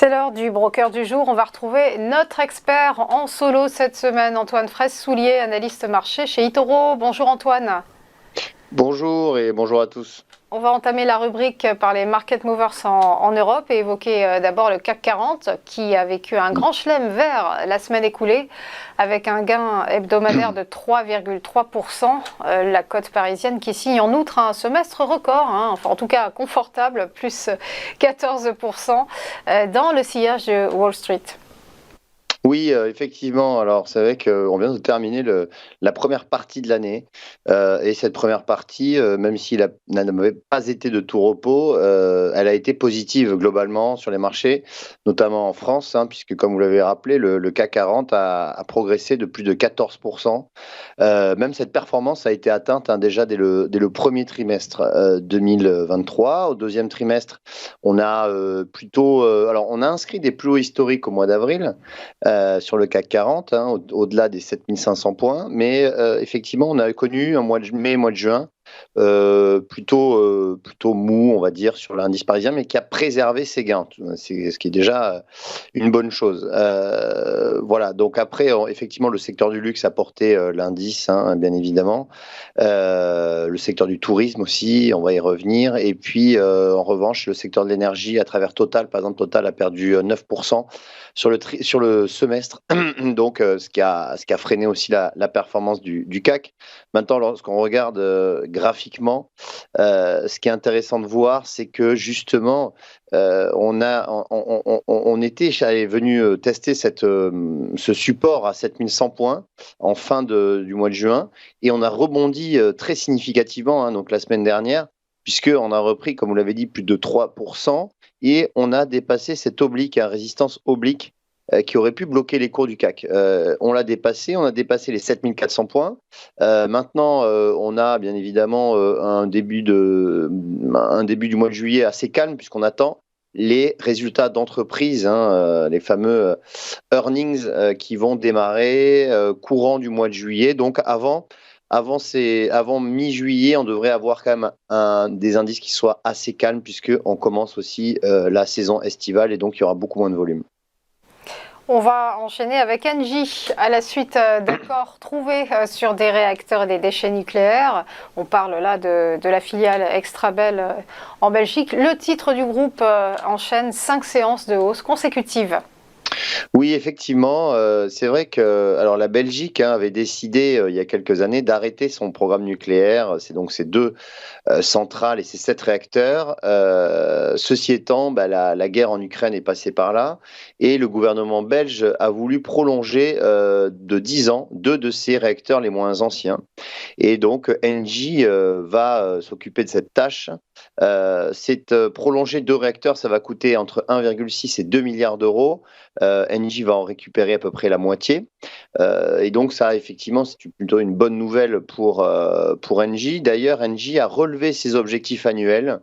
C'est l'heure du broker du jour. On va retrouver notre expert en solo cette semaine, Antoine Fraisse-Soulier, analyste marché chez eToro. Bonjour Antoine. Bonjour et bonjour à tous. On va entamer la rubrique par les market movers en Europe et évoquer d'abord le CAC 40 qui a vécu un grand chelem vert la semaine écoulée avec un gain hebdomadaire de 3,3%. La cote parisienne qui signe en outre un semestre record, enfin en tout cas confortable, plus 14% dans le sillage de Wall Street. Oui, effectivement. Alors, c'est vrai qu'on vient de terminer la première partie de l'année. Et cette première partie, même si elle n'avait pas été de tout repos, elle a été positive globalement sur les marchés, notamment en France, puisque, comme vous l'avez rappelé, le CAC 40 a progressé de plus de 14%. Même cette performance a été atteinte déjà dès le premier trimestre 2023. Au deuxième trimestre, on a alors on a inscrit des plus hauts historiques au mois d'avril. Sur le CAC 40, au-delà des 7500 points. Mais effectivement, on a connu un mois de mai, mois de juin, plutôt mou, on va dire, sur l'indice parisien, mais qui a préservé ses gains. C'est ce qui est déjà une bonne chose. Voilà, donc après, effectivement, le secteur du luxe a porté l'indice, bien évidemment. Le secteur du tourisme aussi, on va y revenir. Et puis, en revanche, le secteur de l'énergie, à travers Total, par exemple, Total a perdu 9% sur le semestre, donc ce qui a freiné aussi la performance du CAC. Maintenant, lorsqu'on regarde graphiquement, ce qui est intéressant de voir, c'est que justement, on était venu tester ce support à 7100 points en fin du mois de juin, et on a rebondi très significativement, donc la semaine dernière, puisqu'on a repris, comme vous l'avez dit, plus de 3%, et on a dépassé cette résistance oblique qui aurait pu bloquer les cours du CAC. On a dépassé les 7400 points. Maintenant, on a bien évidemment un début du mois de juillet assez calme, puisqu'on attend les résultats d'entreprise, les fameux earnings qui vont démarrer courant du mois de juillet. Donc avant mi-juillet, on devrait avoir quand même des indices qui soient assez calmes, puisqu'on commence aussi la saison estivale, et donc il y aura beaucoup moins de volume. On va enchaîner avec Engie à la suite d'accords trouvés sur des réacteurs et des déchets nucléaires. On parle là de la filiale Extrabel en Belgique. Le titre du groupe enchaîne 5 séances de hausse consécutives. Oui, effectivement, c'est vrai que la Belgique avait décidé il y a quelques années d'arrêter son programme nucléaire. C'est donc ces deux centrales et ces 7 réacteurs. Ceci étant, la guerre en Ukraine est passée par là, et le gouvernement belge a voulu prolonger de 10 ans 2 de ces réacteurs les moins anciens. Et donc Engie va s'occuper de cette tâche. Prolonger 2 réacteurs, ça va coûter entre 1,6 et 2 milliards d'euros. Engie va en récupérer à peu près la moitié. Et donc ça, effectivement, c'est plutôt une bonne nouvelle pour Engie. D'ailleurs, Engie a relevé ses objectifs annuels.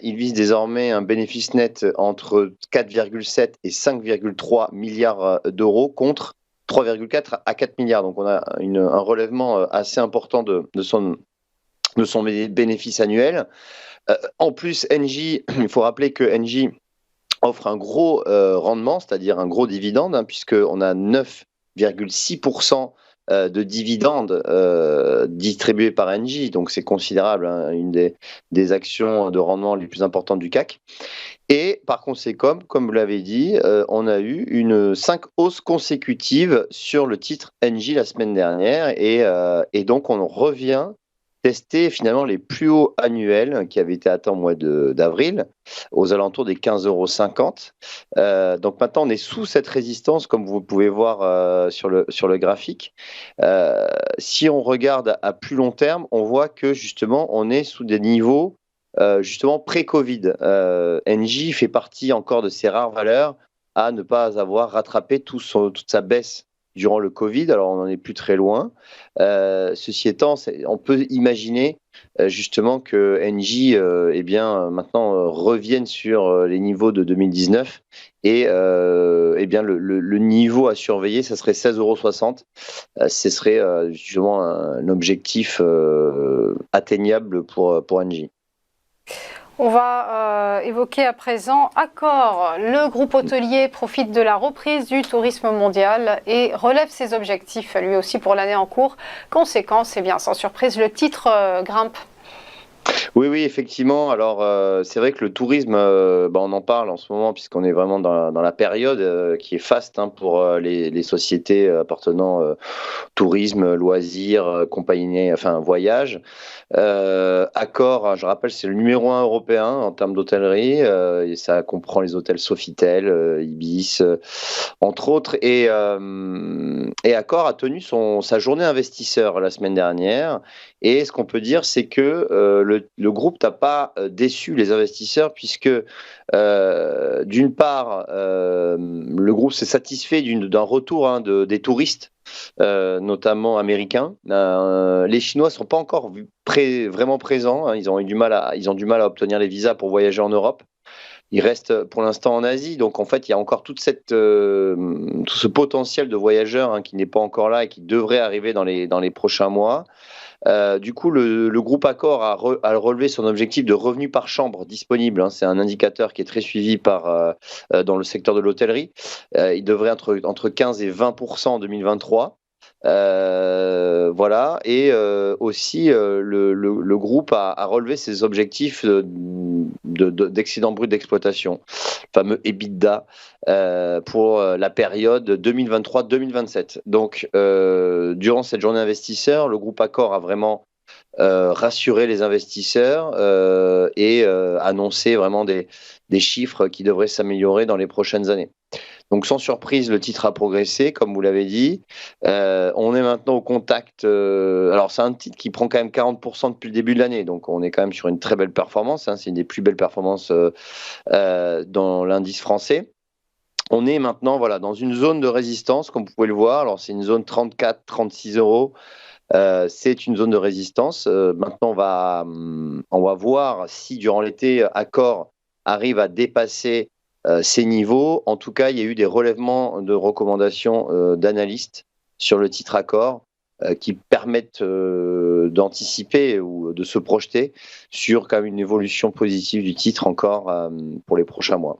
Il vise désormais un bénéfice net entre 4,7 et 5,3 milliards d'euros, contre 3,4 à 4 milliards. Donc on a un relèvement assez important de son bénéfice annuel. En plus, Engie, il faut rappeler que Engie offre un gros rendement, c'est-à-dire un gros dividende, puisqu'on a 9,6% de dividendes distribués par Engie, donc c'est considérable, une des actions de rendement les plus importantes du CAC. Et par conséquent, comme vous l'avez dit, on a eu 5 hausses consécutives sur le titre Engie la semaine dernière, et donc on revient tester finalement les plus hauts annuels qui avaient été atteints au mois d'avril, aux alentours des 15,50 €. Donc maintenant, on est sous cette résistance, comme vous pouvez voir sur le graphique. Si on regarde à plus long terme, on voit que justement, on est sous des niveaux justement pré-Covid. Engie fait partie encore de ces rares valeurs à ne pas avoir rattrapé toute sa baisse durant le Covid. Alors, on n'en est plus très loin. Ceci étant, on peut imaginer justement que Engie maintenant revienne sur les niveaux de 2019, et le niveau à surveiller, ça serait 16,60 €. Ce serait justement un objectif atteignable pour Engie. On va évoquer à présent Accor. Le groupe hôtelier profite de la reprise du tourisme mondial et relève ses objectifs lui aussi pour l'année en cours. Conséquence, eh bien, sans surprise, le titre grimpe. Oui, oui, effectivement. Alors, c'est vrai que le tourisme, on en parle en ce moment puisqu'on est vraiment dans la période qui est faste, hein, pour les sociétés appartenant tourisme, loisirs, compagnie, enfin voyage. Accor, je rappelle, c'est le numéro un européen en termes d'hôtellerie, et ça comprend les hôtels Sofitel, Ibis, entre autres. Et Accor a tenu sa journée investisseur la semaine dernière. Et ce qu'on peut dire, c'est que le groupe n'a pas déçu les investisseurs puisque, d'une part, le groupe s'est satisfait d'un retour, hein, des touristes, notamment américains. Les Chinois ne sont pas encore vraiment présents, hein. Ils ont du mal à obtenir les visas pour voyager en Europe. Ils restent pour l'instant en Asie. Donc en fait, il y a encore tout ce potentiel de voyageurs, hein, qui n'est pas encore là et qui devrait arriver dans les prochains mois. Du coup, le groupe Accor a relevé son objectif de revenus par chambre disponible, hein. C'est un indicateur qui est très suivi dans le secteur de l'hôtellerie. Il devrait être entre 15 et 20% en 2023. Voilà. Et aussi, le groupe a relevé ses objectifs d'excédent brut d'exploitation, le fameux EBITDA, pour la période 2023-2027. Donc, durant cette journée investisseur, le groupe Accor a vraiment rassuré les investisseurs et annoncé vraiment des chiffres qui devraient s'améliorer dans les prochaines années. Donc sans surprise, le titre a progressé, comme vous l'avez dit. On est maintenant au contact. Alors c'est un titre qui prend quand même 40% depuis le début de l'année, donc on est quand même sur une très belle performance, hein. C'est une des plus belles performances dans l'indice français. On est maintenant, voilà, dans une zone de résistance, comme vous pouvez le voir. Alors c'est une zone 34-36 euros. C'est une zone de résistance. Maintenant, on va voir si durant l'été, Accor arrive à dépasser ces niveaux. En tout cas, il y a eu des relèvements de recommandations d'analystes sur le titre Accor qui permettent d'anticiper ou de se projeter sur quand même une évolution positive du titre encore pour les prochains mois.